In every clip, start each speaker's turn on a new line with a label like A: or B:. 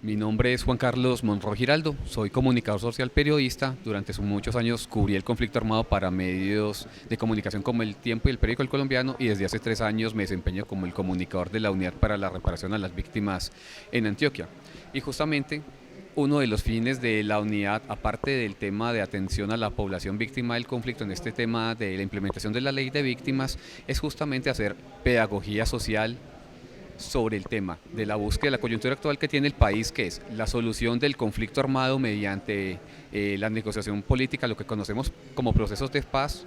A: Mi nombre es Juan Carlos Monroy Giraldo, soy comunicador social periodista. Durante muchos años cubrí el conflicto armado para medios de comunicación como El Tiempo y el Periódico El Colombiano, y desde hace 3 años me desempeño como el comunicador de la Unidad para la Reparación a las Víctimas en Antioquia. Y justamente uno de los fines de la unidad, aparte del tema de atención a la población víctima del conflicto en este tema de la implementación de la ley de víctimas, es justamente hacer pedagogía social sobre el tema de la búsqueda de la coyuntura actual que tiene el país, que es la solución del conflicto armado mediante la negociación política, lo que conocemos como procesos de paz,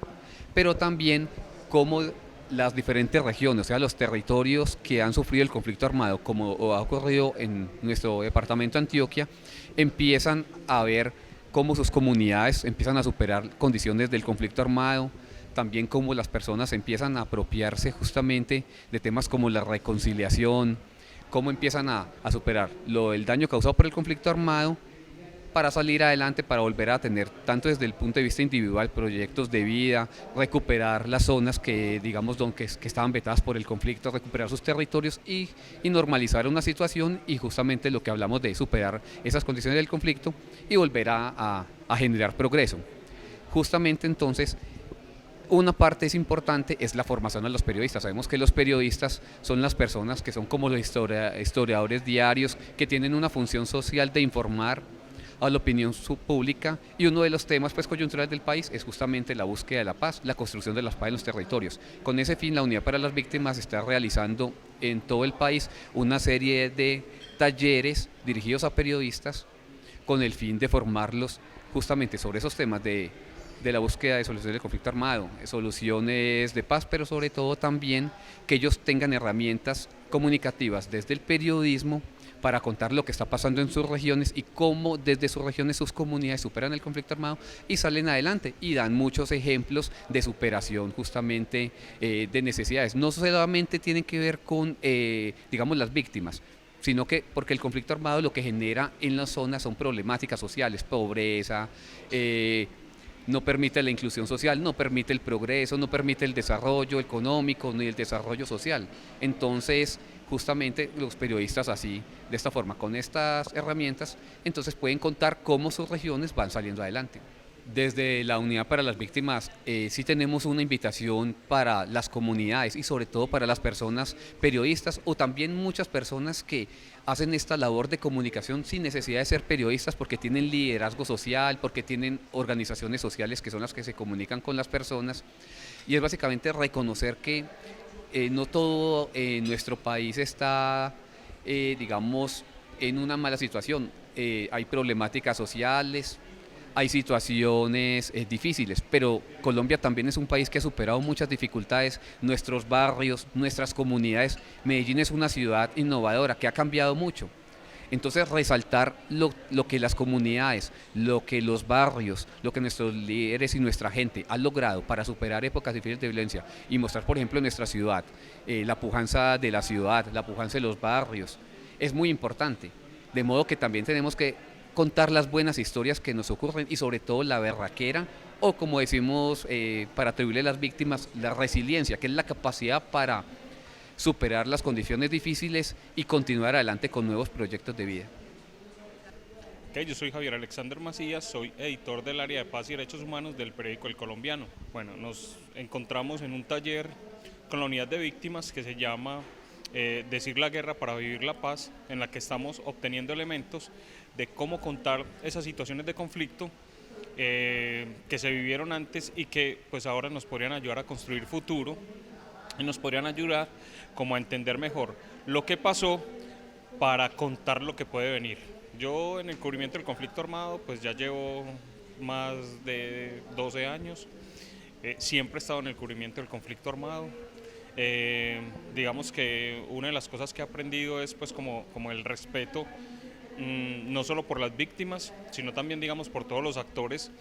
A: pero también cómo las diferentes regiones, o sea, los territorios que han sufrido el conflicto armado, como ha ocurrido en nuestro departamento de Antioquia, empiezan a ver cómo sus comunidades empiezan a superar condiciones del conflicto armado, también cómo las personas empiezan a apropiarse justamente de temas como la reconciliación, cómo empiezan a superar el daño causado por el conflicto armado para salir adelante, para volver a tener, tanto desde el punto de vista individual, proyectos de vida, recuperar las zonas que, digamos, que estaban vetadas por el conflicto, recuperar sus territorios y normalizar una situación, y justamente lo que hablamos de superar esas condiciones del conflicto y volver a generar progreso. Justamente entonces, una parte es importante es la formación de los periodistas. Sabemos que los periodistas son las personas que son como los historiadores diarios, que tienen una función social de informar a la opinión pública, y uno de los temas pues coyunturales del país es justamente la búsqueda de la paz, la construcción de la paz en los territorios. Con ese fin, la Unidad para las Víctimas está realizando en todo el país una serie de talleres dirigidos a periodistas con el fin de formarlos justamente sobre esos temas de la búsqueda de soluciones del conflicto armado, soluciones de paz, pero sobre todo también que ellos tengan herramientas comunicativas desde el periodismo para contar lo que está pasando en sus regiones y cómo desde sus regiones sus comunidades superan el conflicto armado y salen adelante, y dan muchos ejemplos de superación justamente de necesidades. No solamente tienen que ver con, digamos, las víctimas, sino que porque el conflicto armado lo que genera en las zonas son problemáticas sociales, pobreza, no permite la inclusión social, no permite el progreso, no permite el desarrollo económico ni el desarrollo social. Entonces, justamente los periodistas así, de esta forma, con estas herramientas, entonces pueden contar cómo sus regiones van saliendo adelante. Desde la Unidad para las Víctimas sí tenemos una invitación para las comunidades y sobre todo para las personas periodistas, o también muchas personas que hacen esta labor de comunicación sin necesidad de ser periodistas, porque tienen liderazgo social, porque tienen organizaciones sociales que son las que se comunican con las personas, y es básicamente reconocer que no todo en nuestro país está, digamos, en una mala situación. Hay problemáticas sociales, hay situaciones difíciles, pero Colombia también es un país que ha superado muchas dificultades, nuestros barrios, nuestras comunidades. Medellín es una ciudad innovadora que ha cambiado mucho. Entonces, resaltar lo que las comunidades, lo que los barrios, lo que nuestros líderes y nuestra gente han logrado para superar épocas difíciles de violencia, y mostrar, por ejemplo, en nuestra ciudad, la pujanza de la ciudad, la pujanza de los barrios, es muy importante. De modo que también tenemos que contar las buenas historias que nos ocurren, y sobre todo la berraquera, o como decimos para atribuirle a las víctimas, la resiliencia, que es la capacidad para superar las condiciones difíciles y continuar adelante con nuevos proyectos de vida.
B: Yo soy Javier Alexander Macías, soy editor del área de paz y derechos humanos del periódico El Colombiano. Bueno, nos encontramos en un taller con la unidad de víctimas que se llama Decir la guerra para vivir la paz, en la que estamos obteniendo elementos de cómo contar esas situaciones de conflicto que se vivieron antes y que pues ahora nos podrían ayudar a construir futuro, y nos podrían ayudar como a entender mejor lo que pasó para contar lo que puede venir. Yo en el cubrimiento del conflicto armado pues ya llevo más de 12 años, siempre he estado en el cubrimiento del conflicto armado. Digamos que una de las cosas que he aprendido es pues como el respeto, no solo por las víctimas, sino también digamos por todos los actores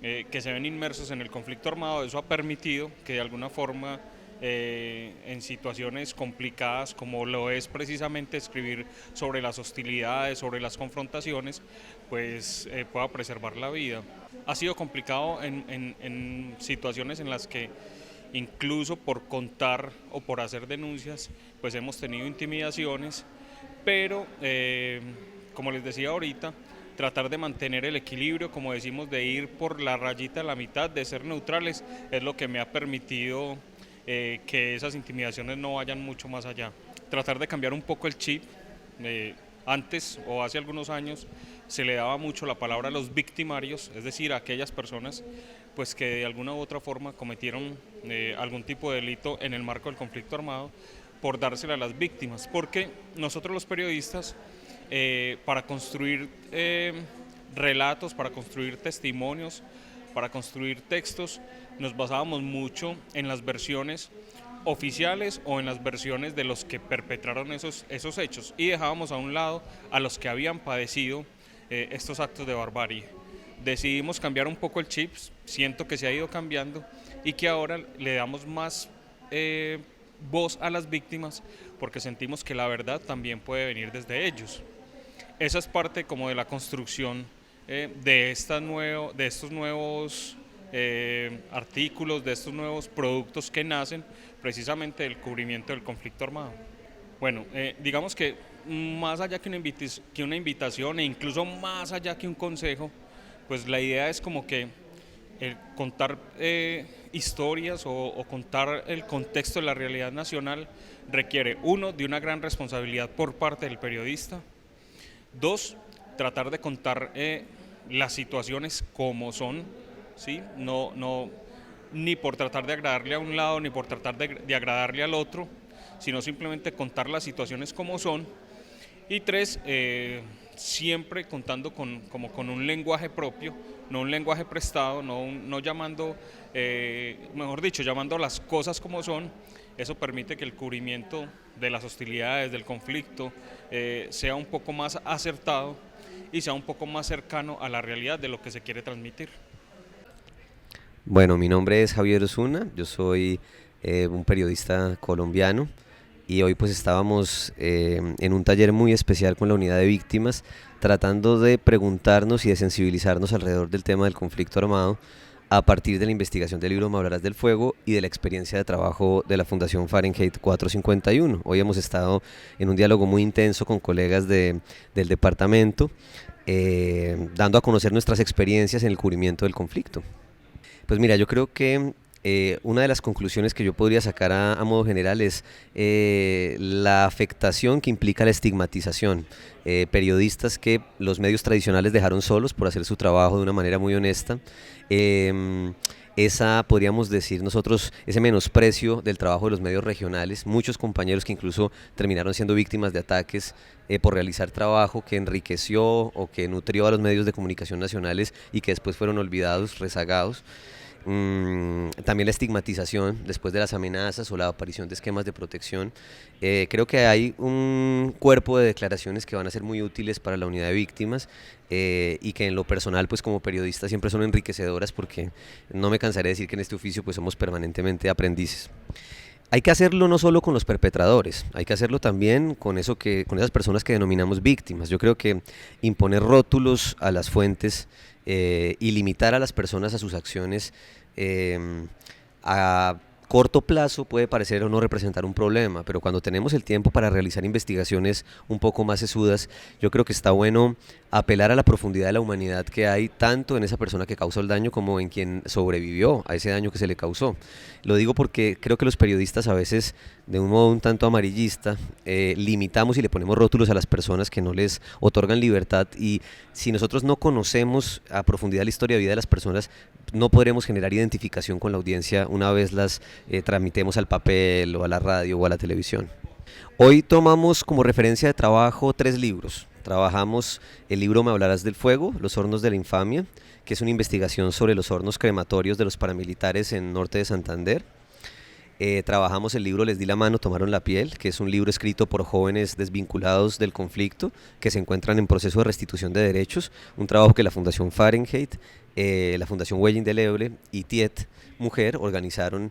B: que se ven inmersos en el conflicto armado. Eso ha permitido que de alguna forma en situaciones complicadas como lo es precisamente escribir sobre las hostilidades, sobre las confrontaciones, pues pueda preservar la vida. Ha sido complicado en situaciones en las que incluso por contar o por hacer denuncias pues hemos tenido intimidaciones, pero como les decía ahorita, tratar de mantener el equilibrio, como decimos, de ir por la rayita de la mitad, de ser neutrales, es lo que me ha permitido que esas intimidaciones no vayan mucho más allá. Tratar de cambiar un poco el chip. Antes o hace algunos años se le daba mucho la palabra a los victimarios, es decir, a aquellas personas pues, que de alguna u otra forma cometieron algún tipo de delito en el marco del conflicto armado, por dársela a las víctimas, porque nosotros los periodistas, para construir relatos, para construir testimonios, para construir textos, nos basábamos mucho en las versiones oficiales o en las versiones de los que perpetraron esos hechos, y dejábamos a un lado a los que habían padecido estos actos de barbarie. Decidimos cambiar un poco el chip, siento que se ha ido cambiando y que ahora le damos más voz a las víctimas, porque sentimos que la verdad también puede venir desde ellos. Esa es parte como de la construcción de estos nuevos artículos, de estos nuevos productos que nacen precisamente del cubrimiento del conflicto armado. Bueno, digamos que más allá que una invitación e incluso más allá que un consejo, pues la idea es como que contar historias o contar el contexto de la realidad nacional requiere, uno, de una gran responsabilidad por parte del periodista; dos, tratar de contar las situaciones como son, ¿sí? No, ni por tratar de agradarle a un lado ni por tratar de agradarle al otro, sino simplemente contar las situaciones como son; y tres, siempre contando con un lenguaje propio, no un lenguaje prestado, no llamando, mejor dicho, llamando las cosas como son. Eso permite que el cubrimiento de las hostilidades, del conflicto, sea un poco más acertado y sea un poco más cercano a la realidad de lo que se quiere transmitir.
C: Bueno, mi nombre es Javier Osuna, yo soy un periodista colombiano, y hoy pues estábamos en un taller muy especial con la unidad de víctimas, tratando de preguntarnos y de sensibilizarnos alrededor del tema del conflicto armado a partir de la investigación del libro Me hablarás del fuego y de la experiencia de trabajo de la Fundación Fahrenheit 451. Hoy hemos estado en un diálogo muy intenso con colegas del departamento, dando a conocer nuestras experiencias en el cubrimiento del conflicto. Pues mira, yo creo que una de las conclusiones que yo podría sacar a modo general es la afectación que implica la estigmatización. Periodistas que los medios tradicionales dejaron solos por hacer su trabajo de una manera muy honesta. Podríamos decir nosotros, ese menosprecio del trabajo de los medios regionales, muchos compañeros que incluso terminaron siendo víctimas de ataques por realizar trabajo que enriqueció o que nutrió a los medios de comunicación nacionales y que después fueron olvidados, rezagados. También la estigmatización después de las amenazas o la aparición de esquemas de protección. Creo que hay un cuerpo de declaraciones que van a ser muy útiles para la unidad de víctimas y que en lo personal, pues como periodista, siempre son enriquecedoras, porque no me cansaré de decir que en este oficio pues somos permanentemente aprendices. Hay que hacerlo no solo con los perpetradores, hay que hacerlo también con esas personas que denominamos víctimas. Yo creo que imponer rótulos a las fuentes y limitar a las personas a sus acciones a corto plazo puede parecer o no representar un problema, pero cuando tenemos el tiempo para realizar investigaciones un poco más sesudas, yo creo que está bueno apelar a la profundidad de la humanidad que hay tanto en esa persona que causó el daño como en quien sobrevivió a ese daño que se le causó. Lo digo porque creo que los periodistas a veces, de un modo un tanto amarillista, limitamos y le ponemos rótulos a las personas que no les otorgan libertad, y si nosotros no conocemos a profundidad la historia de vida de las personas, no podremos generar identificación con la audiencia una vez las tramitemos al papel o a la radio o a la televisión. Hoy tomamos como referencia de trabajo 3 libros. Trabajamos el libro Me hablarás del fuego, Los hornos de la infamia, que es una investigación sobre los hornos crematorios de los paramilitares en norte de Santander. Trabajamos el libro Les di la mano, tomaron la piel, que es un libro escrito por jóvenes desvinculados del conflicto que se encuentran en proceso de restitución de derechos, un trabajo que la Fundación Fahrenheit, la Fundación Huella Indeleble y Tiet Mujer organizaron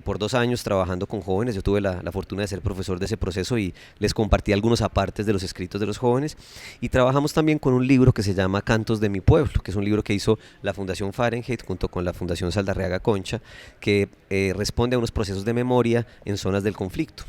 C: por 2 años trabajando con jóvenes. Yo tuve la fortuna de ser profesor de ese proceso y les compartí algunos apartes de los escritos de los jóvenes. Y trabajamos también con un libro que se llama Cantos de mi pueblo, que es un libro que hizo la Fundación Fahrenheit junto con la Fundación Saldarriaga Concha, que responde a unos procesos de memoria en zonas del conflicto.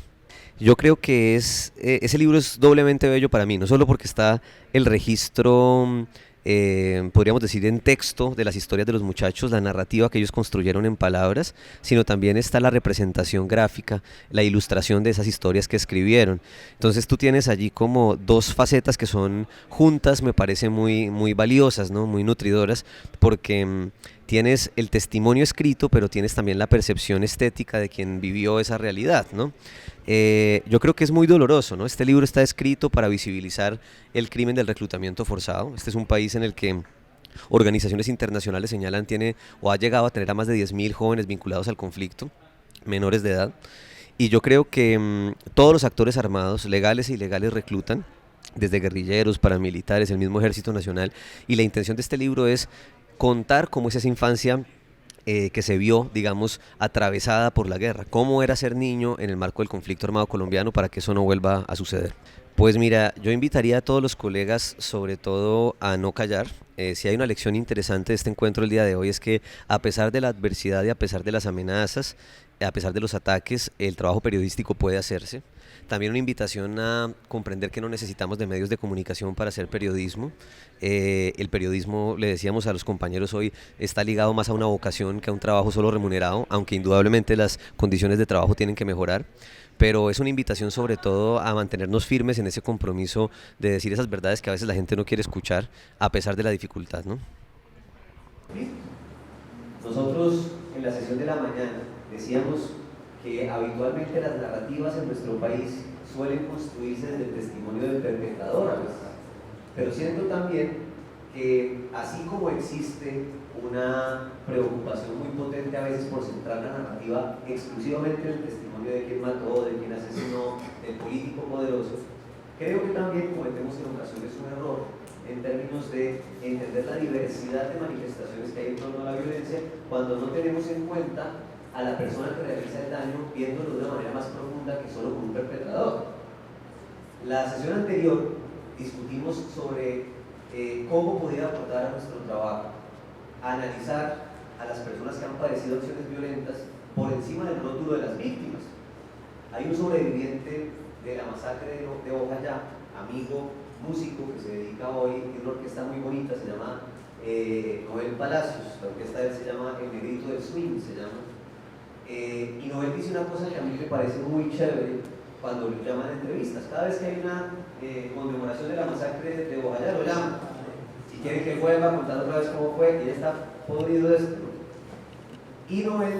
C: Yo creo que ese libro es doblemente bello para mí, no solo porque está el registro, podríamos decir, en texto de las historias de los muchachos, la narrativa que ellos construyeron en palabras, sino también está la representación gráfica, la ilustración de esas historias que escribieron. Entonces tú tienes allí como dos facetas que son juntas, me parece muy, muy valiosas, ¿no? Muy nutridoras, porque tienes el testimonio escrito, pero tienes también la percepción estética de quien vivió esa realidad, ¿no? Yo creo que es muy doloroso, ¿no? Este libro está escrito para visibilizar el crimen del reclutamiento forzado. Este es un país en el que organizaciones internacionales señalan tiene o ha llegado a tener a más de 10.000 jóvenes vinculados al conflicto, menores de edad. Y yo creo que todos los actores armados, legales e ilegales, reclutan, desde guerrilleros, paramilitares, el mismo Ejército Nacional. Y la intención de este libro es contar cómo es esa infancia que se vio, digamos, atravesada por la guerra. ¿Cómo era ser niño en el marco del conflicto armado colombiano para que eso no vuelva a suceder? Pues mira, yo invitaría a todos los colegas sobre todo a no callar. Si hay una lección interesante de este encuentro el día de hoy es que a pesar de la adversidad y a pesar de las amenazas, a pesar de los ataques, el trabajo periodístico puede hacerse. También una invitación a comprender que no necesitamos de medios de comunicación para hacer periodismo. El periodismo, le decíamos a los compañeros hoy, está ligado más a una vocación que a un trabajo solo remunerado, aunque indudablemente las condiciones de trabajo tienen que mejorar. Pero es una invitación sobre todo a mantenernos firmes en ese compromiso de decir esas verdades que a veces la gente no quiere escuchar a pesar de la dificultad, ¿no? Nosotros en la sesión de la mañana decíamos que habitualmente las narrativas en nuestro país suelen construirse desde el testimonio del perpetrador a veces. Pero siento también que así como existe una preocupación muy potente a veces por centrar la narrativa exclusivamente en el testimonio de quien mató, de quien asesinó, del político poderoso, creo que también cometemos en ocasiones un error en términos de entender la diversidad de manifestaciones que hay en torno a la violencia cuando no tenemos en cuenta a la persona que realiza el daño viéndolo de una manera más profunda que solo con un perpetrador. La sesión anterior discutimos sobre cómo podría aportar a nuestro trabajo a analizar a las personas que han padecido acciones violentas por encima del rótulo de las víctimas. Hay un sobreviviente de la masacre de Ojayá, amigo, músico, que se dedica hoy, tiene una orquesta muy bonita, se llama Noel Palacios, la orquesta de él se llama El Negrito del Swing, se llama. Y Noel dice una cosa que a mí me parece muy chévere cuando lo llaman en entrevistas. Cada vez que hay una conmemoración de la masacre de Ojayá, lo llaman. Si quieren que vuelva a contar otra vez cómo fue, que ya está podrido de esto. Y Noel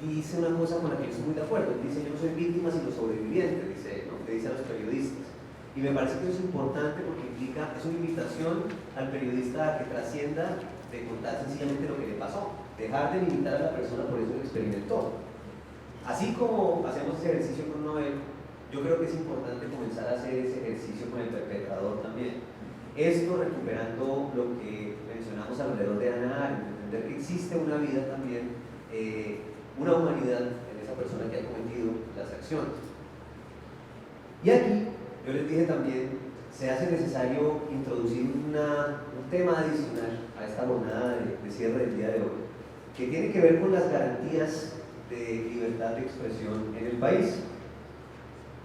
C: dice una cosa con la que yo estoy muy de acuerdo. Dice: yo no soy víctima sino sobreviviente, dice, ¿no? Le dice a los periodistas. Y me parece que eso es importante porque implica, es una invitación al periodista a que trascienda de contar sencillamente lo que le pasó, dejar de limitar a la persona por eso que experimentó. Así como hacemos ese ejercicio con Noel, yo creo que es importante comenzar a hacer ese ejercicio con el perpetrador también. Esto recuperando lo que mencionamos alrededor de Hannah Arendt, entender que existe una vida también, una humanidad en esa persona que ha cometido las acciones. Y aquí, yo les dije también, se hace necesario introducir un tema adicional a esta jornada de cierre del día de hoy, que tiene que ver con las garantías de libertad de expresión en el país.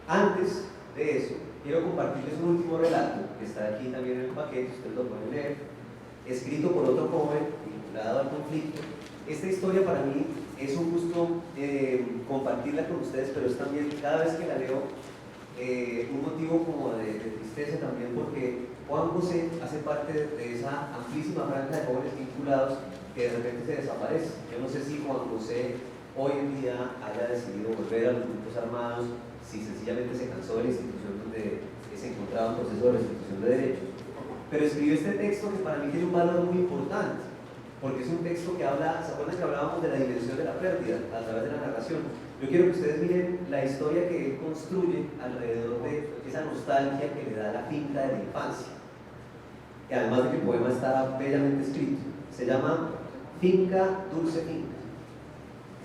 C: Antes de eso, quiero compartirles un último relato que está aquí también en el paquete, ustedes lo pueden leer, escrito por otro joven vinculado al conflicto. Esta historia para mí es un gusto compartirla con ustedes, pero es también, cada vez que la leo, un motivo como de tristeza también, porque Juan José hace parte de esa amplísima franja de jóvenes vinculados que de repente se desaparece. Yo no sé si Juan José hoy en día haya decidido volver a los grupos armados, si sencillamente se cansó de la institución donde se encontraba un proceso de restitución de derechos. Pero escribió este texto que para mí tiene un valor muy importante, porque es un texto que habla, ¿se acuerdan que hablábamos de la dimensión de la pérdida a través de la narración? Yo quiero que ustedes miren la historia que él construye alrededor de esa nostalgia que le da la finca de la infancia. Y además de que el poema está bellamente escrito. Se llama Finca, Dulce Finca.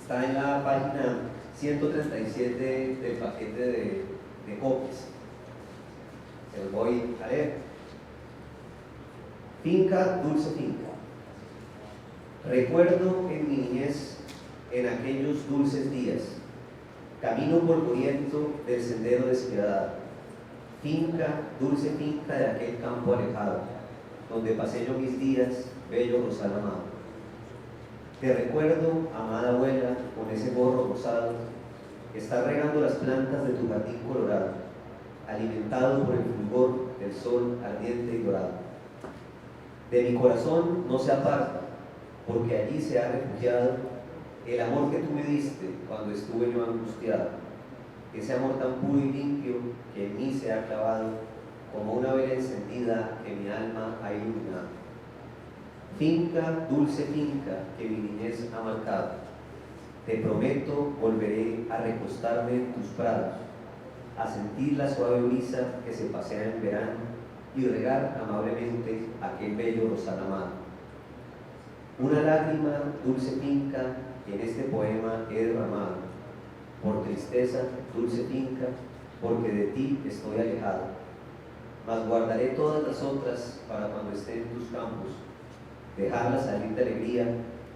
C: Está en la página 137 del paquete de copias. Se los voy a leer. Finca, Dulce Finca. Recuerdo en mi niñez, en aquellos dulces días,
D: camino polvoriento del sendero despiadado, finca, dulce finca de aquel campo alejado, donde pasé yo mis días, bello rosal amado. Te recuerdo, amada abuela, con ese gorro rosado, que está regando las plantas de tu jardín colorado, alimentado por el fulgor del sol ardiente y dorado. De mi corazón no se aparta, porque allí se ha refugiado el amor que tú me diste cuando estuve yo angustiado, ese amor tan puro y limpio que en mí se ha clavado como una vela encendida que mi alma ha iluminado. Finca, dulce finca que mi niñez ha marcado, te prometo volveré a recostarme en tus prados, a sentir la suave brisa que se pasea en verano y regar amablemente aquel bello rosal amado. Una lágrima, dulce finca, que en este poema he derramado, por tristeza, dulce finca, porque de ti estoy alejado, mas guardaré todas las otras para cuando esté en tus campos, dejarlas salir de alegría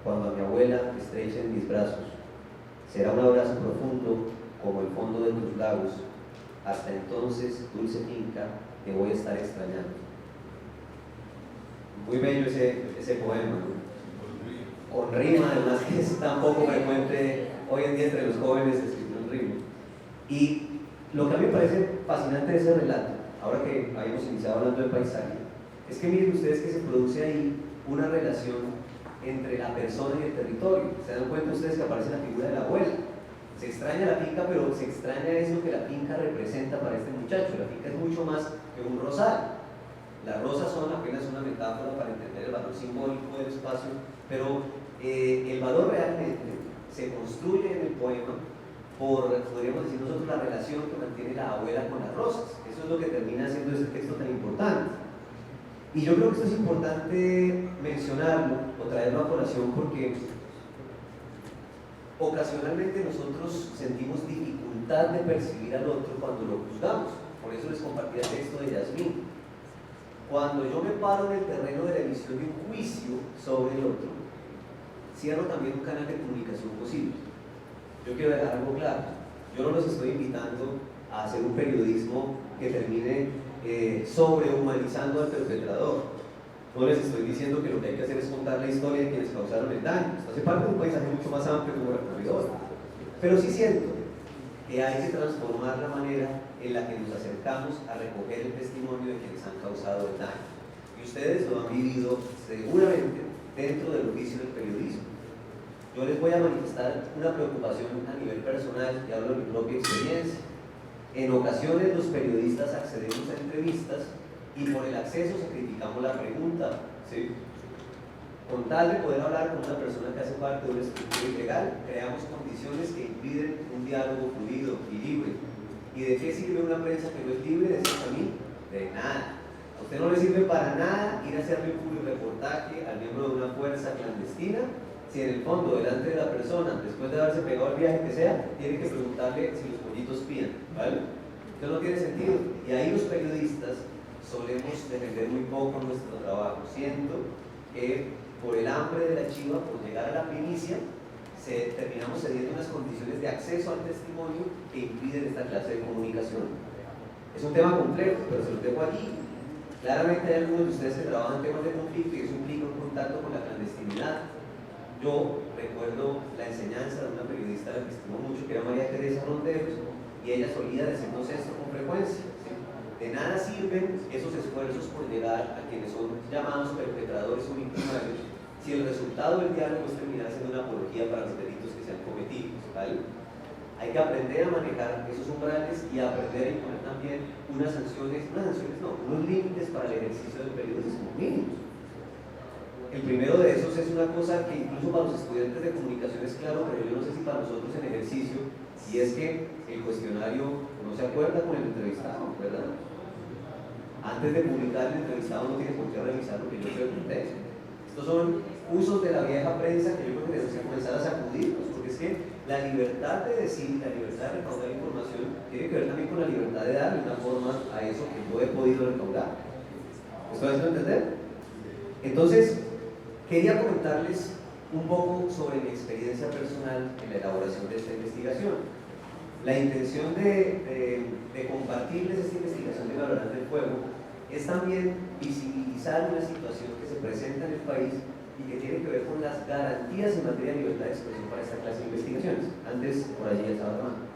D: cuando a mi abuela estreche en mis brazos. Será un abrazo profundo como el fondo de tus lagos. Hasta entonces, dulce finca, te voy a estar extrañando. Muy bello ese poema, ¿no? Con rima, además, que es tan poco frecuente hoy en día entre los jóvenes escribir un rima. Y lo que a mí me parece fascinante de ese relato, ahora que habíamos iniciado hablando del paisaje, es que miren ustedes que se produce ahí una relación entre la persona y el territorio. Se dan cuenta ustedes que aparece la figura de la abuela. Se extraña la finca, pero se extraña eso que la finca representa para este muchacho. La finca es mucho más que un rosal. Las rosas son apenas una metáfora para entender el valor simbólico del espacio, pero el valor realmente se construye en el poema por, podríamos decir nosotros, la relación que mantiene la abuela con las rosas. Eso es lo que termina haciendo este texto tan importante. Y yo creo que esto es importante mencionarlo o traerlo a colación porque ocasionalmente nosotros sentimos dificultad de percibir al otro cuando lo juzgamos. Por eso les compartí el texto de Yasmín. Cuando yo me paro en el terreno de la emisión de un juicio sobre el otro, cierro también un canal de comunicación posible. Yo quiero dejar algo claro. Yo no los estoy invitando a hacer un periodismo que termine sobrehumanizando al perpetrador. No les estoy diciendo que lo que hay que hacer es contar la historia de quienes causaron el daño. Esto hace parte de un paisaje mucho más amplio como recorrido. Pero sí siento que hay que transformar la manera en la que nos acercamos a recoger el testimonio de quienes han causado el daño. Y ustedes lo han vivido seguramente dentro del oficio del periodismo. Yo les voy a manifestar una preocupación a nivel personal y hablo de mi propia experiencia. En ocasiones los periodistas accedemos a entrevistas y por el acceso sacrificamos la pregunta, ¿sí? Con tal de poder hablar con una persona que hace parte de una estructura ilegal, creamos condiciones que impiden un diálogo fluido y libre. ¿Y de qué sirve una prensa que no es libre? Decís a mí, de nada. A usted no le sirve para nada ir a hacerle un reportaje al miembro de una fuerza clandestina si en el fondo, delante de la persona, después de haberse pegado el viaje que sea, tiene que preguntarle si los pollitos pían, ¿vale? Esto no tiene sentido. Y ahí los periodistas solemos defender muy poco nuestro trabajo. Siento que por el hambre de la chiva, por llegar a la primicia, terminamos cediendo unas condiciones de acceso al testimonio que impiden esta clase de comunicación. Es un tema complejo, pero se lo dejo allí. Claramente hay algunos de ustedes que trabajan en temas de conflicto y eso implica un contacto con la clandestinidad. Yo recuerdo la enseñanza de una periodista a la que estimo mucho, que era María Teresa Ronderos, y ella solía decirnos esto con frecuencia. ¿Sí? De nada sirven esos esfuerzos por llegar a quienes son llamados perpetradores o victimarios si el resultado del diálogo es terminar siendo una apología para los delitos que se han cometido. ¿Vale? Hay que aprender a manejar esos umbrales y aprender a imponer también unos límites para el ejercicio del periodismo mínimos. El primero de esos es una cosa que incluso para los estudiantes de comunicación es claro, pero yo no sé si para nosotros en ejercicio, y es que el cuestionario no se acuerda con el entrevistado, ¿verdad? Antes de publicar el entrevistado no tiene por qué revisar lo que yo pregunté. Estos son usos de la vieja prensa que yo creo que tenemos que comenzar a sacudirnos, porque es que la libertad de decir, la libertad de recaudar información tiene que ver también con la libertad de darle una forma a eso que yo he podido recaudar. ¿Esto es entender? Entonces, quería comentarles un poco sobre mi experiencia personal en la elaboración de esta investigación. La intención de compartirles esta investigación de Valorando el Juego es también visibilizar una situación que se presenta en el país y que tiene que ver con las garantías en materia de libertad de expresión para esta clase de investigaciones. Antes, por allí ya estaba tomando.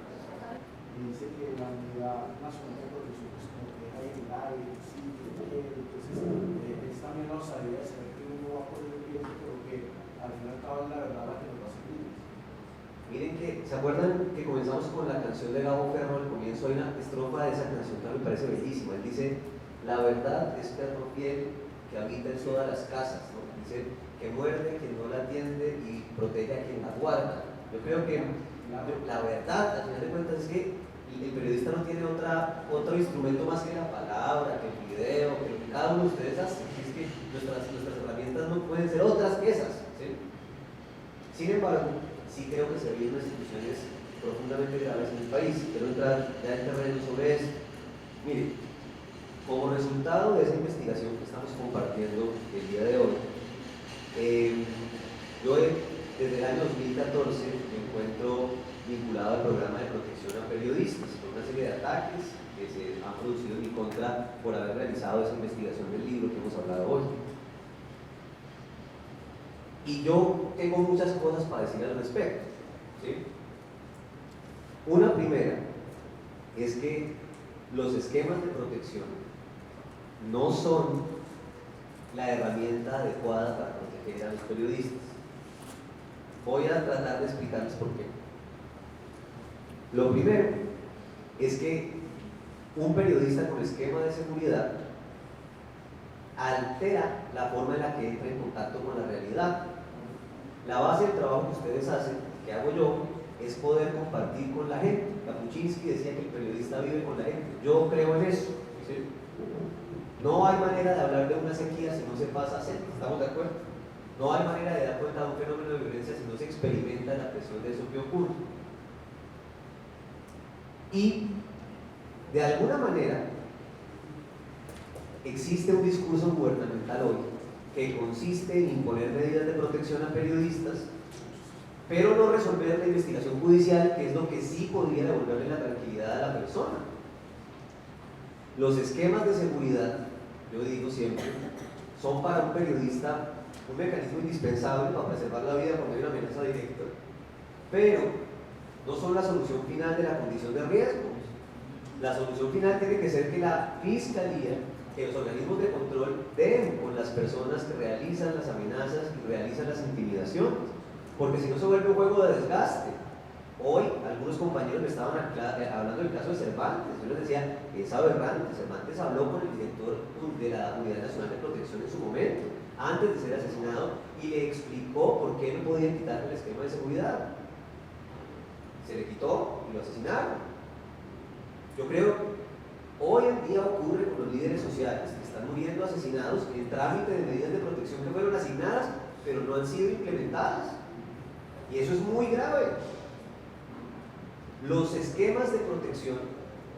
E: Dice que la Unidad Nacional de Protección pues, como que deja en el aire, sí, entonces es también la osadía de saber que uno va por el tiempo, pero que al fin y al cabo es la verdad la que nos va a servir.
D: Miren que, ¿se acuerdan que comenzamos con la canción de Gabo Ferro al comienzo? Hay una estrofa de esa canción que me parece bellísima. Él dice, la verdad es perro fiel que habita en todas las casas, ¿no? Dice, que muerde, que no la atiende y protege a quien la guarda. Yo creo que la verdad, al final de cuentas, es que el periodista no tiene otro instrumento más que la palabra, que el video, que lo que cada uno de ustedes hace. Es que nuestras herramientas no pueden ser otras que esas, ¿sí? Sin embargo, sí creo que se vienen instituciones profundamente graves en el país. Quiero entrar ya en terreno sobre eso. Mire, como resultado de esa investigación que estamos compartiendo el día de hoy, yo desde el año 2014 me encuentro vinculado al programa de protección a periodistas, por una serie de ataques que se han producido en mi contra por haber realizado esa investigación del libro que hemos hablado hoy. Y yo tengo muchas cosas para decir al respecto, ¿sí? Una primera es que los esquemas de protección no son la herramienta adecuada para proteger a los periodistas. Voy a tratar de explicarles por qué. Lo primero es que un periodista con esquema de seguridad altera la forma en la que entra en contacto con la realidad. La base del trabajo que ustedes hacen, que hago yo, es poder compartir con la gente. Kapuczynski decía que el periodista vive con la gente. Yo creo en eso, ¿sí? No hay manera de hablar de una sequía si no se pasa a hacer, ¿estamos de acuerdo? No hay manera de dar cuenta de un fenómeno de violencia si no se experimenta la presión de eso que ocurre. Y, de alguna manera, existe un discurso gubernamental hoy que consiste en imponer medidas de protección a periodistas, pero no resolver la investigación judicial, que es lo que sí podría devolverle la tranquilidad a la persona. Los esquemas de seguridad, yo digo siempre, son para un periodista un mecanismo indispensable para preservar la vida cuando hay una amenaza directa, pero no son la solución final de la condición de riesgo. La solución final tiene que ser que la fiscalía, que los organismos de control den con las personas que realizan las amenazas y realizan las intimidaciones, porque si no se vuelve un juego de desgaste. Hoy algunos compañeros me estaban hablando del caso de Cervantes. Yo les decía, es aberrante. Cervantes habló con el director de la Unidad Nacional de Protección en su momento, antes de ser asesinado, y le explicó por qué no podían quitarle el esquema de seguridad. Se le quitó y lo asesinaron. Yo creo, hoy en día ocurre con los líderes sociales que están muriendo asesinados en trámite de medidas de protección que fueron asignadas, pero no han sido implementadas. Y eso es muy grave. Los esquemas de protección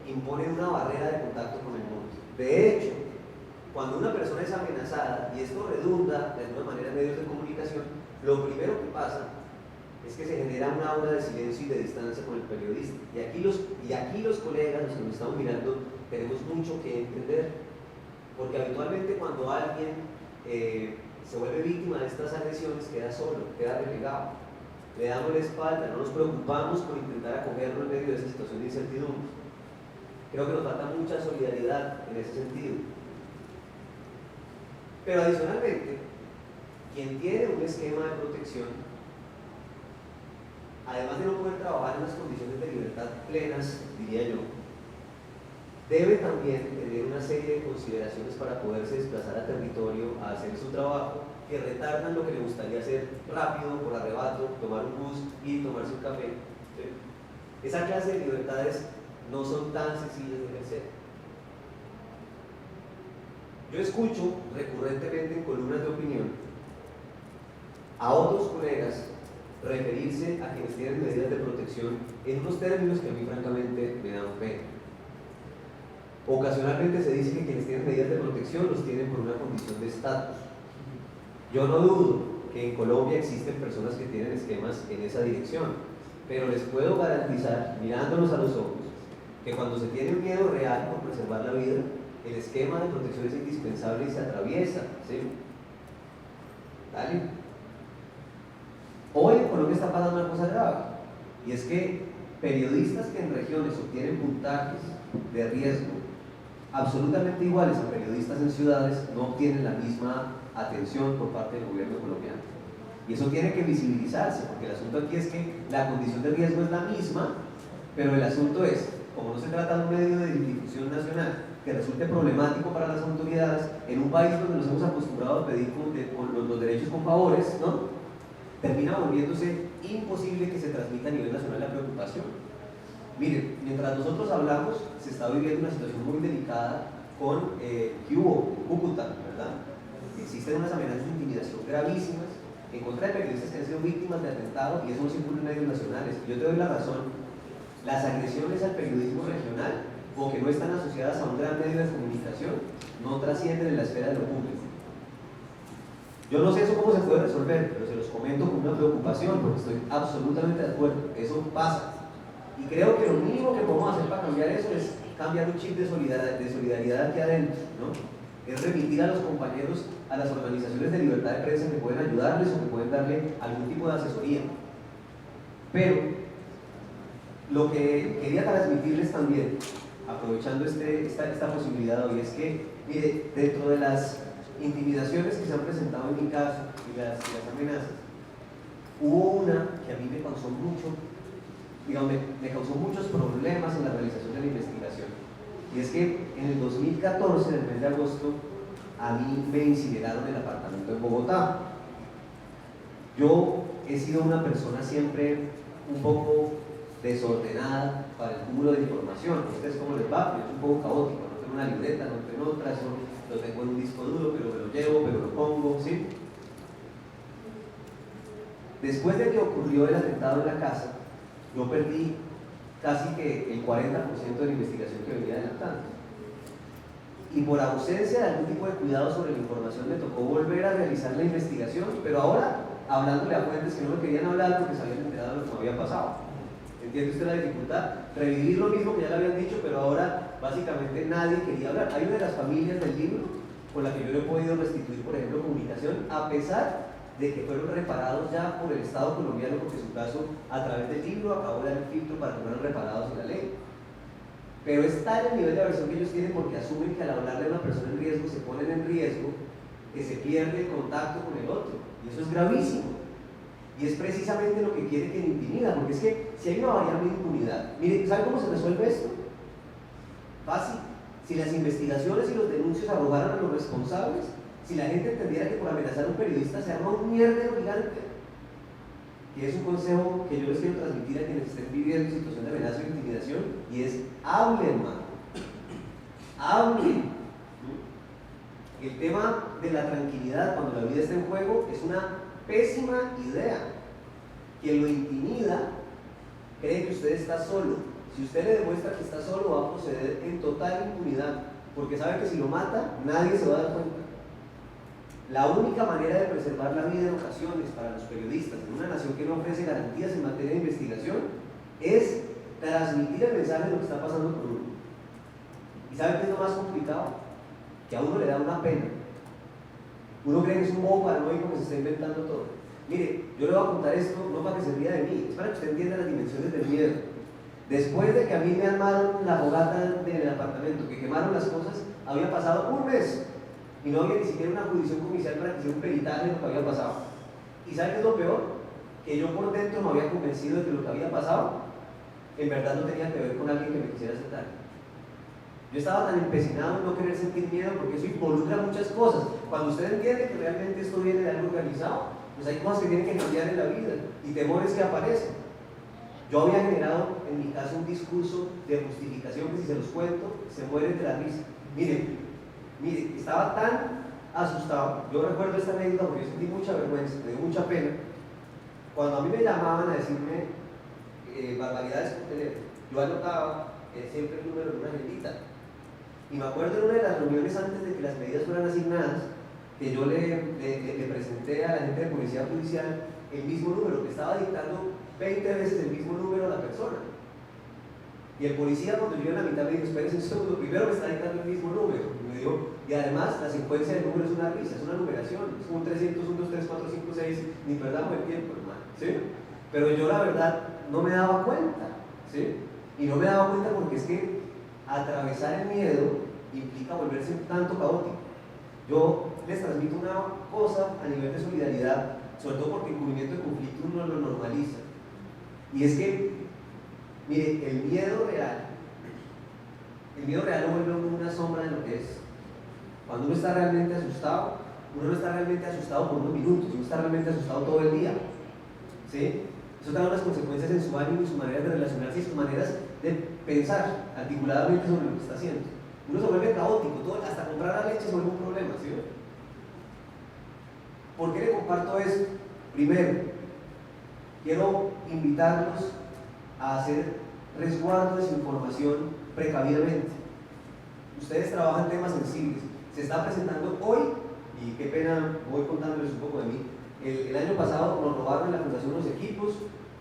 D: imponen una barrera de contacto con el mundo. De hecho, cuando una persona es amenazada, y esto redunda de alguna manera en medios de comunicación, lo primero que pasa es que se genera una aura de silencio y de distancia con el periodista. Y aquí los colegas, los que nos estamos mirando, tenemos mucho que entender, porque habitualmente cuando alguien se vuelve víctima de estas agresiones, queda solo, queda relegado. Le damos la espalda, no nos preocupamos por intentar acogerlo en medio de esa situación de incertidumbre. Creo que nos falta mucha solidaridad en ese sentido. Pero adicionalmente, quien tiene un esquema de protección, además de no poder trabajar en unas condiciones de libertad plenas, diría yo, debe también tener una serie de consideraciones para poderse desplazar a territorio, a hacer su trabajo, que retardan lo que le gustaría hacer rápido, por arrebato, tomar un bus y tomarse un café. ¿Sí? Esa clase de libertades no son tan sencillas de ejercer. Yo escucho recurrentemente en columnas de opinión a otros colegas referirse a quienes tienen medidas de protección en unos términos que a mí francamente me dan pena. Ocasionalmente se dice que quienes tienen medidas de protección los tienen por una condición de estatus. Yo no dudo que en Colombia existen personas que tienen esquemas en esa dirección, pero les puedo garantizar, mirándolos a los ojos, que cuando se tiene un miedo real por preservar la vida, el esquema de protección es indispensable y se atraviesa, ¿sí? ¿Vale? Hoy en Colombia está pasando una cosa grave, y es que periodistas que en regiones obtienen puntajes de riesgo absolutamente iguales a periodistas en ciudades no obtienen la misma atención por parte del gobierno colombiano. Y eso tiene que visibilizarse, porque el asunto aquí es que la condición de riesgo es la misma, pero el asunto es, como no se trata de un medio de difusión nacional que resulte problemático para las autoridades, en un país donde nos hemos acostumbrado a pedir los derechos con favores, ¿no? Termina volviéndose imposible que se transmita a nivel nacional la preocupación. Miren, mientras nosotros hablamos, se está viviendo una situación muy delicada con que hubo en Cúcuta, ¿verdad? Existen unas amenazas de intimidación gravísimas en contra de periodistas que han sido víctimas de atentados, y eso no circula en medios nacionales. Yo te doy la razón. Las agresiones al periodismo regional, o que no están asociadas a un gran medio de comunicación, no trascienden en la esfera de lo público. Yo no sé eso cómo se puede resolver, pero se los comento con una preocupación, porque estoy absolutamente de acuerdo. Eso pasa. Y creo que lo mínimo que podemos hacer para cambiar eso es cambiar un chip de solidaridad aquí adentro, ¿no? Es remitir a los compañeros a las organizaciones de libertad de prensa que pueden ayudarles o que pueden darle algún tipo de asesoría. Pero lo que quería transmitirles también, aprovechando esta posibilidad hoy, es que, mire, dentro de las intimidaciones que se han presentado en mi caso y las amenazas, hubo una que a mí me causó muchos problemas en la realización de la investigación. Y es que en el 2014, en el mes de agosto, a mí me incineraron el apartamento en Bogotá. Yo he sido una persona siempre un poco desordenada para el cúmulo de información. ¿Ustedes cómo les va? Yo soy un poco caótico, no tengo una libreta, no tengo otra, eso lo tengo en un disco duro, pero me lo llevo, pero lo pongo, ¿sí? Después de que ocurrió el atentado en la casa, yo perdí casi que el 40% de la investigación que venía adelantando. Y por ausencia de algún tipo de cuidado sobre la información me tocó volver a realizar la investigación, pero ahora hablándole a fuentes que no me querían hablar porque se habían enterado de lo que me había pasado. ¿Entiende usted la dificultad? Revivir lo mismo que ya le habían dicho, pero ahora básicamente nadie quería hablar. Hay una de las familias del libro con la que yo no he podido restituir, por ejemplo, comunicación, a pesar de que fueron reparados ya por el Estado colombiano, porque su caso a través del libro acabó de dar el filtro para que fueran reparados en la ley. Pero es tal el nivel de aversión que ellos tienen, porque asumen que al hablarle a una persona en riesgo se ponen en riesgo, que se pierde el contacto con el otro, y eso es gravísimo. Y es precisamente lo que quiere que le intimida, porque es que si hay una variable de impunidad, mire, ¿sabe cómo se resuelve esto? Fácil. Si las investigaciones y los denuncios arrojaran a los responsables, si la gente entendiera que por amenazar a un periodista se arma un mierdero gigante. Y es un consejo que yo les quiero transmitir a quienes estén viviendo situación de amenaza o intimidación, y es: hablen, hermano. Hablen. El tema de la tranquilidad cuando la vida está en juego es una pésima idea. Quien lo intimida cree que usted está solo. Si usted le demuestra que está solo, va a proceder en total impunidad, porque sabe que si lo mata, nadie se va a dar cuenta. La única manera de preservar la vida en ocasiones para los periodistas en una nación que no ofrece garantías en materia de investigación es transmitir el mensaje de lo que está pasando con uno. ¿Y sabe qué es lo más complicado? Que a uno le da una pena. Uno cree que es un bobo paranoico que se está inventando todo. Mire, yo le voy a contar esto no para que se ría de mí, es para que usted entienda las dimensiones del miedo. Después de que a mí me armaron la fogata del apartamento, que quemaron las cosas, había pasado un mes y no había ni siquiera una jurisdicción judicial para que hiciera un peritaje de lo que había pasado. ¿Y sabe qué es lo peor? Que yo por dentro me había convencido de que lo que había pasado en verdad no tenía que ver con alguien que me quisiera hacer daño. Yo estaba tan empecinado en no querer sentir miedo, porque eso involucra muchas cosas. Cuando usted entiende que realmente esto viene de algo organizado, pues hay cosas que tienen que cambiar en la vida y temores que aparecen. Yo había generado en mi caso un discurso de justificación que, si se los cuento, se mueren de la risa. Mire, estaba tan asustado. Yo recuerdo esta anécdota porque yo sentí mucha vergüenza, me dio mucha pena. Cuando a mí me llamaban a decirme barbaridades por teléfono, yo anotaba siempre el número de una agendita. Y me acuerdo en una de las reuniones antes de que las medidas fueran asignadas, que yo le presenté a la gente de policía judicial el mismo número que estaba dictando 20 veces el mismo número a la persona. Y el policía, cuando yo en la mitad me dijo, espérense un segundo, primero me está dictando el mismo número. Y además la secuencia de números es una risa, es una numeración, es un 300, 1, 2, 3, 4, 5, 6, ni perdamos el tiempo, hermano, ¿sí? Pero yo la verdad no me daba cuenta, ¿sí? Y no me daba cuenta porque es que atravesar el miedo implica volverse un tanto caótico. Yo les transmito una cosa a nivel de solidaridad, sobre todo porque el cubrimiento de conflicto uno lo normaliza. Y es que, mire, el miedo real lo vuelve a uno una sombra de lo que es. Cuando uno está realmente asustado, uno no está realmente asustado por unos minutos, uno está realmente asustado todo el día. ¿Sí? Eso trae unas consecuencias en su ánimo y sus maneras de relacionarse y sus maneras de pensar articuladamente sobre lo que está haciendo. Uno se vuelve caótico, todo, hasta comprar la leche se vuelve un problema, ¿sí? ¿Por qué le comparto esto? Primero, quiero invitarlos a hacer resguardo de su información precavidamente. Ustedes trabajan temas sensibles. Se está presentando hoy, y qué pena, voy contándoles un poco de mí. El año pasado nos robaron en la fundación unos equipos.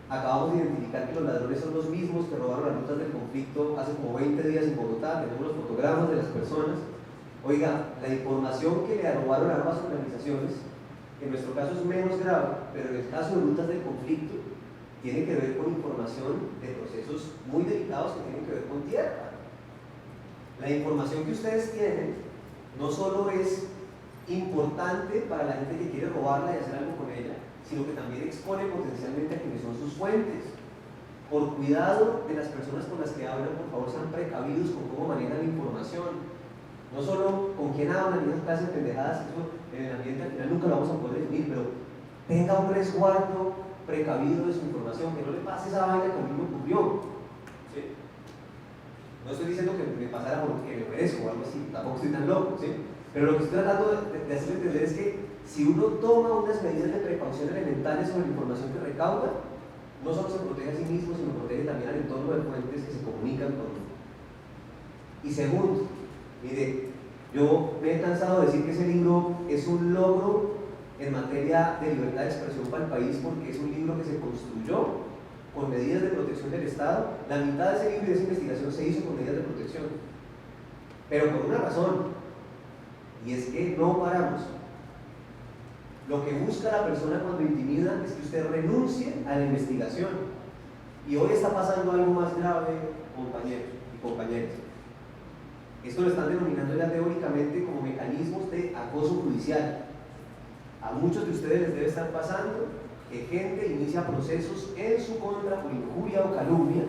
D: Acabamos de identificar que los ladrones son los mismos que robaron las rutas del conflicto hace como 20 días en Bogotá. Tenemos los fotogramas de las personas. Oiga, la información que le robaron a ambas organizaciones, en nuestro caso es menos grave, pero en el caso de rutas del conflicto, tiene que ver con información de procesos muy delicados que tienen que ver con tierra. La información que ustedes tienen no solo es importante para la gente que quiere robarla y hacer algo con ella, sino que también expone potencialmente a quienes son sus fuentes. Por cuidado de las personas con las que hablan, por favor sean precavidos con cómo manejan la información. No solo con quién hablan y esas clases de pendejadas, eso en el ambiente al final nunca lo vamos a poder definir, pero tenga un resguardo precavido de su información, que no le pase esa vaina que a mí me ocurrió. ¿Sí? No estoy diciendo que me pasara porque me merezco o algo así, tampoco estoy tan loco, ¿sí? Pero lo que estoy tratando de hacerle entender es que si uno toma unas medidas de precaución elementales sobre la información que recauda, no solo se protege a sí mismo, sino protege también al entorno de fuentes que se comunican con uno. Y segundo, mire, yo me he cansado de decir que ese libro es un logro en materia de libertad de expresión para el país, porque es un libro que se construyó con medidas de protección del Estado. La mitad de ese libro y de esa investigación se hizo con medidas de protección, pero por una razón, y es que no paramos. Lo que busca la persona cuando intimida es que usted renuncie a la investigación. Y hoy está pasando algo más grave, compañeros y compañeras. Esto lo están denominando ya teóricamente como mecanismos de acoso judicial. A muchos de ustedes les debe estar pasando que gente inicia procesos en su contra por injuria o calumnia,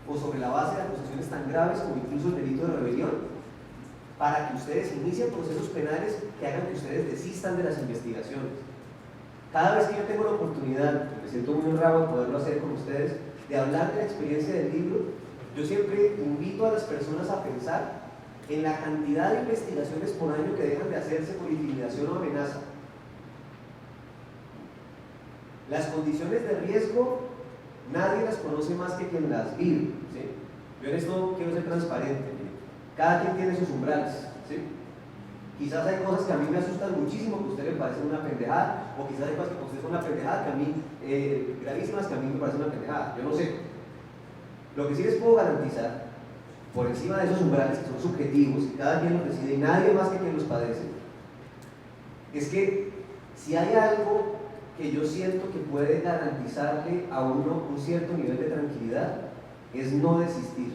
D: o sobre la base de acusaciones tan graves como incluso el delito de rebelión, para que ustedes inicien procesos penales que hagan que ustedes desistan de las investigaciones. Cada vez que yo tengo la oportunidad, me siento muy honrado de poderlo hacer con ustedes, de hablar de la experiencia del libro, yo siempre invito a las personas a pensar en la cantidad de investigaciones por año que dejan de hacerse por intimidación o amenaza. Las condiciones de riesgo, nadie las conoce más que quien las vive, ¿sí? Yo en esto quiero ser transparente. Cada quien tiene sus umbrales, ¿sí? Quizás hay cosas que a mí me asustan muchísimo, que a usted le parecen una pendejada, o quizás hay cosas que a usted son una pendejada, que a mí, gravísimas, que a mí me parecen una pendejada, yo no sé. Lo que sí les puedo garantizar, por encima de esos umbrales que son subjetivos, y cada quien los decide y nadie más que quien los padece, es que si hay algo que yo siento que puede garantizarle a uno un cierto nivel de tranquilidad, es no desistir.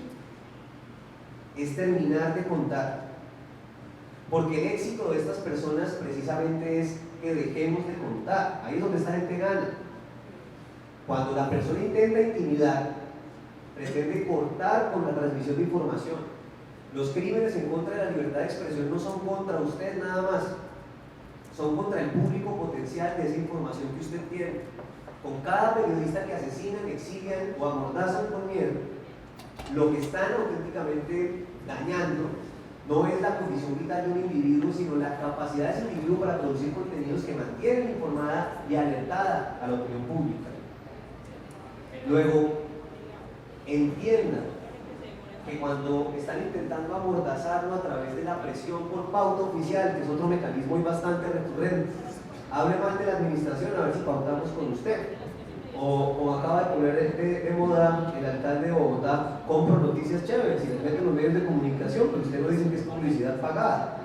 D: Es terminar de contar, porque el éxito de estas personas precisamente es que dejemos de contar. Ahí es donde esta gente gana. Cuando la persona intenta intimidar, pretende cortar con la transmisión de información. Los crímenes en contra de la libertad de expresión no son contra usted nada más, son contra el público potencial de esa información que usted tiene. Con cada periodista que asesinan, exilian o amordazan con miedo, lo que están auténticamente dañando no es la condición vital de un individuo, sino la capacidad de ese individuo para producir contenidos que mantienen informada y alertada a la opinión pública. Luego, entiendan que cuando están intentando amordazarlo a través de la presión por pauta oficial, que es otro mecanismo y bastante recurrente, hable mal de la administración a ver si pautamos con usted, o O acaba de poner de moda el alcalde de Bogotá, compro noticias chéveres y les meten los medios de comunicación, pero ustedes no dicen que es publicidad pagada.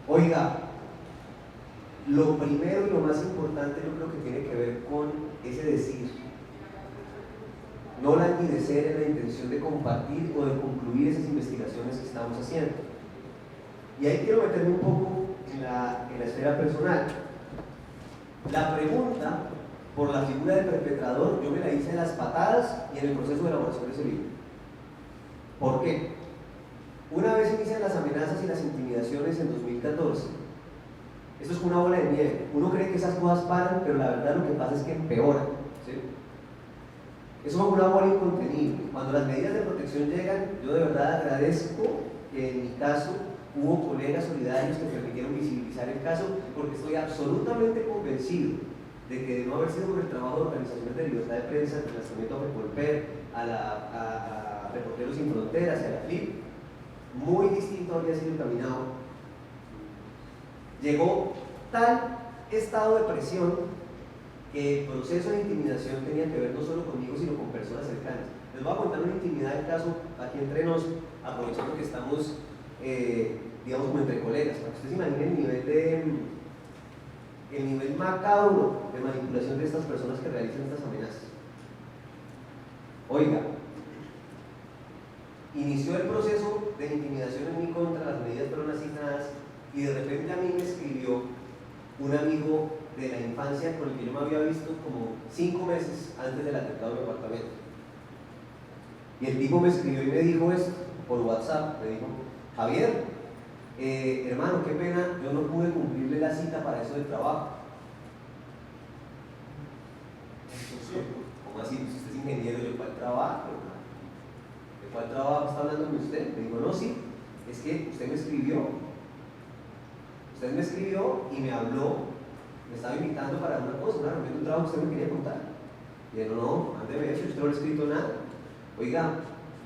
D: Oiga, lo primero y lo más importante yo creo que tiene que ver con ese decir, no languidecer en la intención de compartir o de concluir esas investigaciones que estamos haciendo. Y ahí quiero meterme un poco en la esfera personal. La pregunta por la figura del perpetrador yo me la hice en las patadas y en el proceso de elaboración de ese libro. ¿Por qué? Una vez inician las amenazas y las intimidaciones en 2014, esto es una bola de nieve. Uno cree que esas cosas paran, pero la verdad lo que pasa es que empeoran, ¿sí? Eso es una bola incontenible. Cuando las medidas de protección llegan, yo de verdad agradezco que en mi caso hubo colegas solidarios que permitieron visibilizar el caso, porque estoy absolutamente convencido de que de no haber sido por el trabajo de organizaciones de libertad de prensa, del lanzamiento a Recolper, a Reporteros Sin Fronteras y a la FLIP, muy distinto habría sido encaminado. Llegó tal estado de presión que el proceso de intimidación tenía que ver no solo conmigo, sino con personas cercanas. Les voy a contar una intimidad del caso aquí entre nos, aprovechando que estamos, digamos, como entre colegas, para que ustedes se imaginen el nivel macabro de manipulación de estas personas que realizan estas amenazas. Oiga, inició el proceso de intimidación en mi contra, las medidas fueron asignadas y de repente a mí me escribió un amigo de la infancia con el que yo me había visto como 5 meses antes del atentado de mi apartamento. Y el tipo me escribió y me dijo esto por WhatsApp, me dijo: Javier, hermano, qué pena, yo no pude cumplirle la cita para eso del trabajo. ¿Cómo así? Pues usted es ingeniero, ¿de cuál trabajo? ¿De cuál trabajo está hablando usted? Me dijo: no, sí, es que usted me escribió. Usted me escribió y me habló, me estaba invitando para una cosa, una reunión de un trabajo que usted me quería contar. Y yo: no, ándeme eso, usted no le ha escrito nada. Oiga,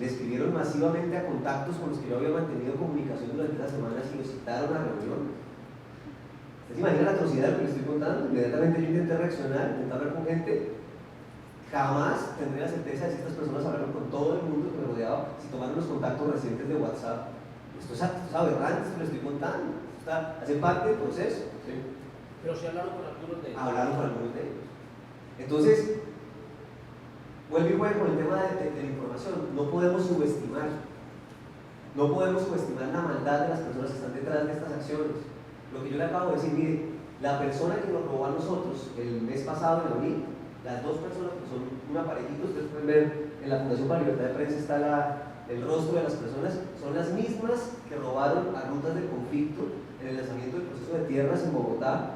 D: le escribieron masivamente a contactos con los que yo había mantenido comunicación durante las semanas y lo citaron a reunión. ¿Usted se imagina la atrocidad de lo que le estoy contando? Inmediatamente yo intenté reaccionar, intenté hablar con gente. Jamás tendré la certeza de si estas personas hablaron con todo el mundo que me rodeaba, si tomaron los contactos recientes de WhatsApp. Esto es aberrante, esto que le estoy contando. Hace parte del proceso. ¿Sí?
F: Pero si hablaron con algunos de ellos.
D: Hablaron con algunos de ellos. Entonces, vuelvo y juego con el tema de la información. No podemos subestimar la maldad de las personas que están detrás de estas acciones. Lo que yo le acabo de decir, mire, la persona que nos robó a nosotros el mes pasado en abril, las dos personas que son una parejita, ustedes pueden ver en la Fundación para la Libertad de Prensa está el rostro de las personas, son las mismas que robaron a rutas del conflicto en el lanzamiento del proceso de tierras en Bogotá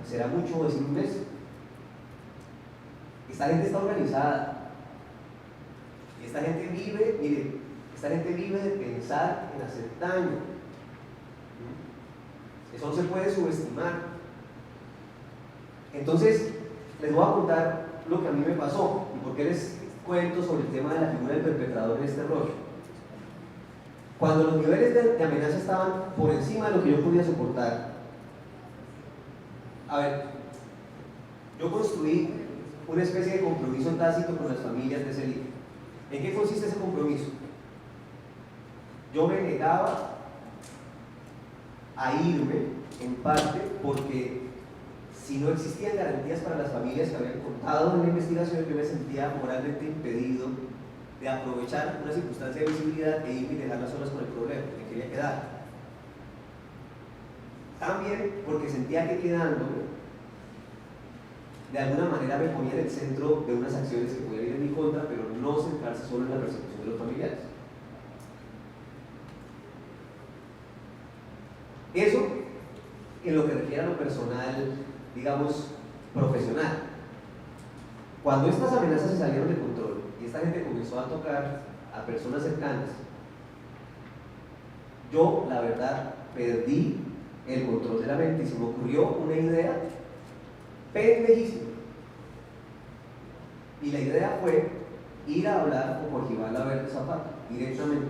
D: será mucho decir un mes. Esta gente está organizada. Esta gente vive, mire, esta gente vive de pensar en hacer daño. Eso no se puede subestimar. Entonces, les voy a contar lo que a mí me pasó y por qué les cuento sobre el tema de la figura del perpetrador en este rollo. Cuando los niveles de amenaza estaban por encima de lo que yo podía soportar, a ver, yo construí una especie de compromiso tácito con las familias de ese libro. ¿En qué consiste ese compromiso? Yo me negaba a irme, en parte, porque si no existían garantías para las familias que habían contado en la investigación, yo me sentía moralmente impedido de aprovechar una circunstancia de visibilidad e irme y dejarlas solas con el problema, me quería quedar. También porque sentía que quedándome, de alguna manera me ponía en el centro de unas acciones que podían ir en mi contra, pero no centrarse solo en la persecución de los familiares. Eso en lo que refiere a lo personal, digamos, profesional. Cuando estas amenazas se salieron de control y esta gente comenzó a tocar a personas cercanas, yo, la verdad, perdí el control de la mente y se me ocurrió una idea pendejísima. Y la idea fue ir a hablar con Jorge Iván Laverde Zapata directamente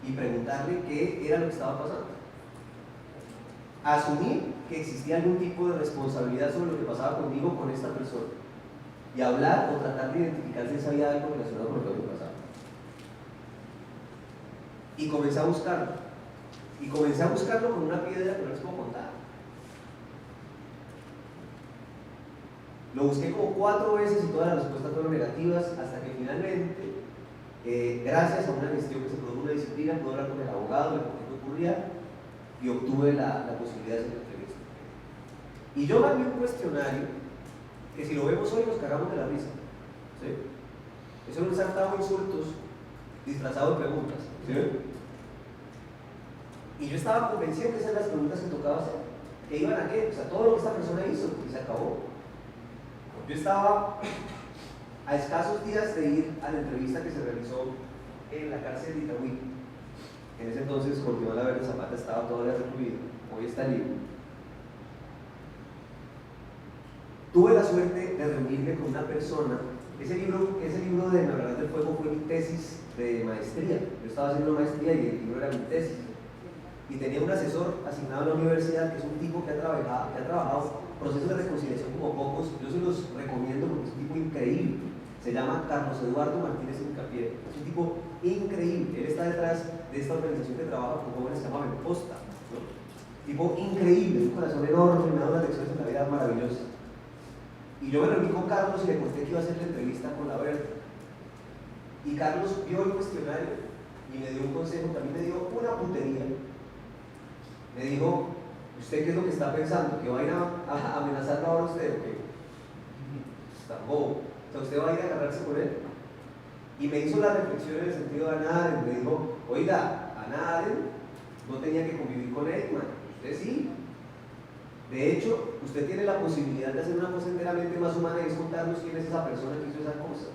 D: y preguntarle qué era lo que estaba pasando. asumir que existía algún tipo de responsabilidad sobre lo que pasaba conmigo con esta persona y hablar o tratar de identificar si sabía algo relacionado con lo que me pasaba. Y comencé a buscarlo. Y comencé a buscarlo con una piedra que no les puedo contar. Lo busqué como 4 veces y todas las respuestas fueron negativas, hasta que finalmente, gracias a una gestión que se produjo, una disciplina, pude hablar con el abogado, le conté qué ocurría y obtuve la posibilidad de hacer la entrevista. Y yo mandé un cuestionario que, si lo vemos hoy, nos cagamos de la risa. ¿Sí? Eso era un sartado de insultos disfrazado de preguntas. ¿Sí? Y yo estaba convencido que esas eran las preguntas que tocaba hacer. ¿Qué iban a qué? O sea, todo lo que esta persona hizo, y se acabó. Yo estaba a escasos días de ir a la entrevista que se realizó en la cárcel de Itagüí. En ese entonces, Jorge Iván Zapata estaba todavía recluido, hoy está libre. Tuve la suerte de reunirme con una persona. Ese libro de Navegador del Fuego fue mi tesis de maestría. Yo estaba haciendo una maestría y el libro era mi tesis. Y tenía un asesor asignado a la universidad, que es un tipo que ha trabajado procesos de reconciliación como pocos. Yo se los recomiendo porque es un tipo increíble. Se llama Carlos Eduardo Martínez Incapié. Es un tipo increíble. Él está detrás de esta organización que trabaja con jóvenes que se llama Benposta, ¿no? Tipo increíble, un corazón enorme, me ha dado unas lecciones en la vida maravillosas. Y yo me reuní con Carlos y le conté que iba a hacer la entrevista con la Berta. Y Carlos vio el cuestionario y me dio un consejo que a mí me dio una putería. Me dijo: ¿usted qué es lo que está pensando? ¿Que va a ir a amenazarlo ahora usted o qué? Está bobo. O sea, ¿usted va a ir a agarrarse con él? Y me hizo la reflexión en el sentido de Hannah Arendt. Me dijo: oiga, Hannah Arendt no tenía que convivir con Eichmann, usted sí. De hecho, usted tiene la posibilidad de hacer una cosa enteramente más humana, y es contarnos quién es esa persona que hizo esa cosa.